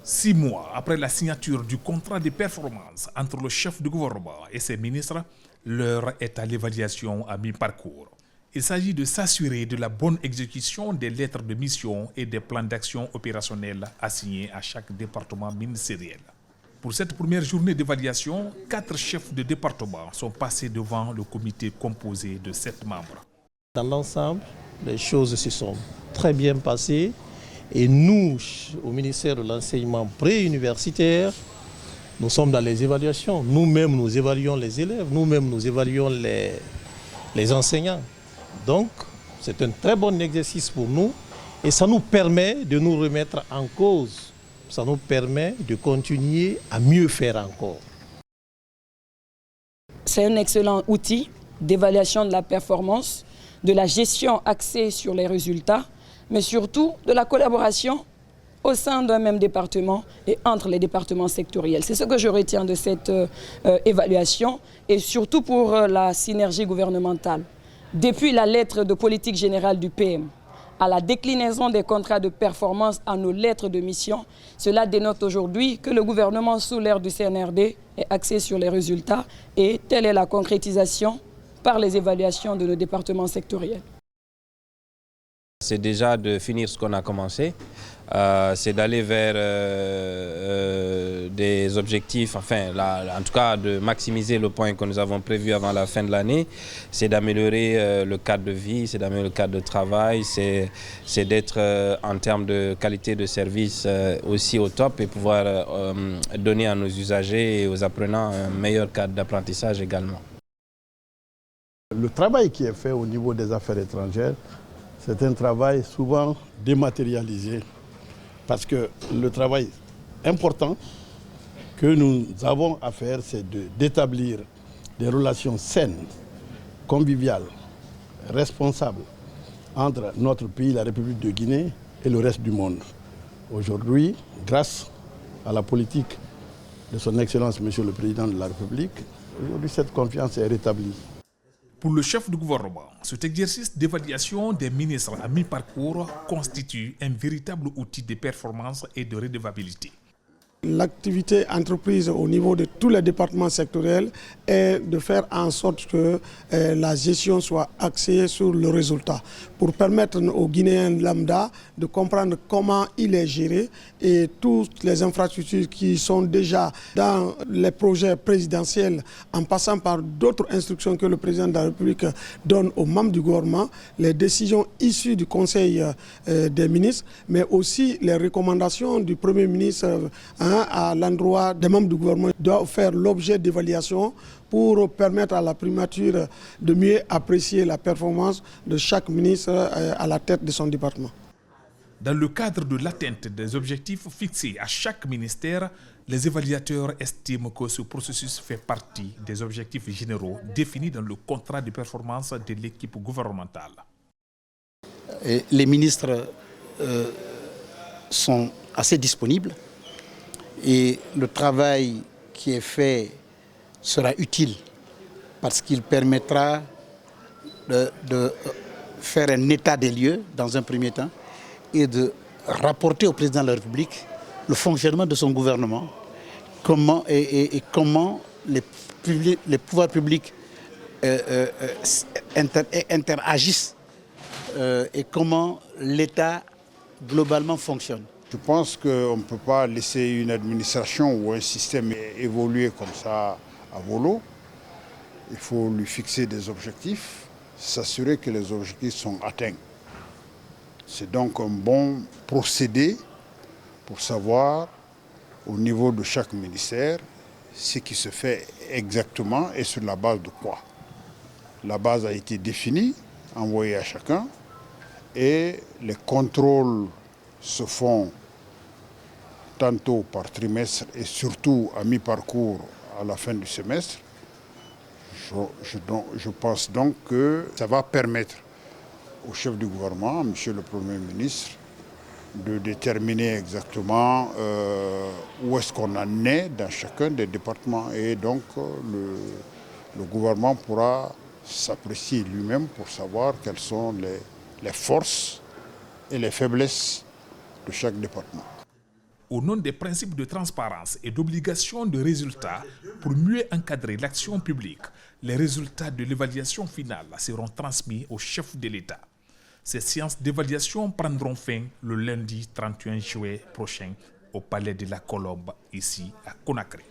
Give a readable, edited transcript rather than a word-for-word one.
6 mois après la signature du contrat de performance entre le chef du gouvernement et ses ministres, l'heure est à l'évaluation à mi-parcours. Il s'agit de s'assurer de la bonne exécution des lettres de mission et des plans d'action opérationnels assignés à chaque département ministériel. Pour cette première journée d'évaluation, 4 chefs de département sont passés devant le comité composé de 7 membres. Dans l'ensemble, les choses se sont très bien passées et nous, au ministère de l'enseignement préuniversitaire, nous sommes dans les évaluations. Nous-mêmes, nous évaluons les élèves, nous-mêmes, nous évaluons les enseignants. Donc, c'est un très bon exercice pour nous et ça nous permet de nous remettre en cause. Ça nous permet de continuer à mieux faire encore. C'est un excellent outil d'évaluation de la performance, de la gestion axée sur les résultats, mais surtout de la collaboration au sein d'un même département et entre les départements sectoriels. C'est ce que je retiens de cette évaluation et surtout pour la synergie gouvernementale. Depuis la lettre de politique générale du PM à la déclinaison des contrats de performance à nos lettres de mission, cela dénote aujourd'hui que le gouvernement sous l'ère du CNRD est axé sur les résultats et telle est la concrétisation par les évaluations de nos départements sectoriels. C'est déjà de finir ce qu'on a commencé, c'est d'aller vers des objectifs, enfin, en tout cas de maximiser le point que nous avons prévu avant la fin de l'année, c'est d'améliorer le cadre de vie, c'est d'améliorer le cadre de travail, c'est d'être en termes de qualité de service aussi au top et pouvoir donner à nos usagers et aux apprenants un meilleur cadre d'apprentissage également. Le travail qui est fait au niveau des affaires étrangères, c'est un travail souvent dématérialisé parce que le travail important que nous avons à faire, c'est d'établir des relations saines, conviviales, responsables entre notre pays, la République de Guinée, et le reste du monde. Aujourd'hui, grâce à la politique de son Excellence, Monsieur le Président de la République, aujourd'hui cette confiance est rétablie. Pour le chef du gouvernement, cet exercice d'évaluation des ministres à mi-parcours constitue un véritable outil de performance et de redevabilité. L'activité entreprise au niveau de tous les départements sectoriels est de faire en sorte que la gestion soit axée sur le résultat pour permettre aux Guinéens lambda de comprendre comment il est géré et toutes les infrastructures qui sont déjà dans les projets présidentiels en passant par d'autres instructions que le président de la République donne aux membres du gouvernement, les décisions issues du Conseil des ministres, mais aussi les recommandations du Premier ministre à l'endroit des membres du gouvernement doivent faire l'objet d'évaluation pour permettre à la primature de mieux apprécier la performance de chaque ministre à la tête de son département. Dans le cadre de l'atteinte des objectifs fixés à chaque ministère, les évaluateurs estiment que ce processus fait partie des objectifs généraux définis dans le contrat de performance de l'équipe gouvernementale. Et les ministres sont assez disponibles. Et le travail qui est fait sera utile parce qu'il permettra de faire un état des lieux dans un premier temps et de rapporter au président de la République le fonctionnement de son gouvernement, comment les pouvoirs publics interagissent et comment l'État globalement fonctionne. Je pense qu'on ne peut pas laisser une administration ou un système évoluer comme ça à volo. Il faut lui fixer des objectifs, s'assurer que les objectifs sont atteints. C'est donc un bon procédé pour savoir au niveau de chaque ministère ce qui se fait exactement et sur la base de quoi. La base a été définie, envoyée à chacun et les contrôles se font tantôt par trimestre et surtout à mi-parcours à la fin du semestre. Je pense donc que ça va permettre au chef du gouvernement, Monsieur le Premier ministre, de déterminer exactement où est-ce qu'on en est dans chacun des départements. Et donc le gouvernement pourra s'apprécier lui-même pour savoir quelles sont les forces et les faiblesses de chaque département. Au nom des principes de transparence et d'obligation de résultats, pour mieux encadrer l'action publique, les résultats de l'évaluation finale seront transmis au chef de l'État. Ces séances d'évaluation prendront fin le lundi 31 juillet prochain au Palais de la Colombe, ici à Conakry.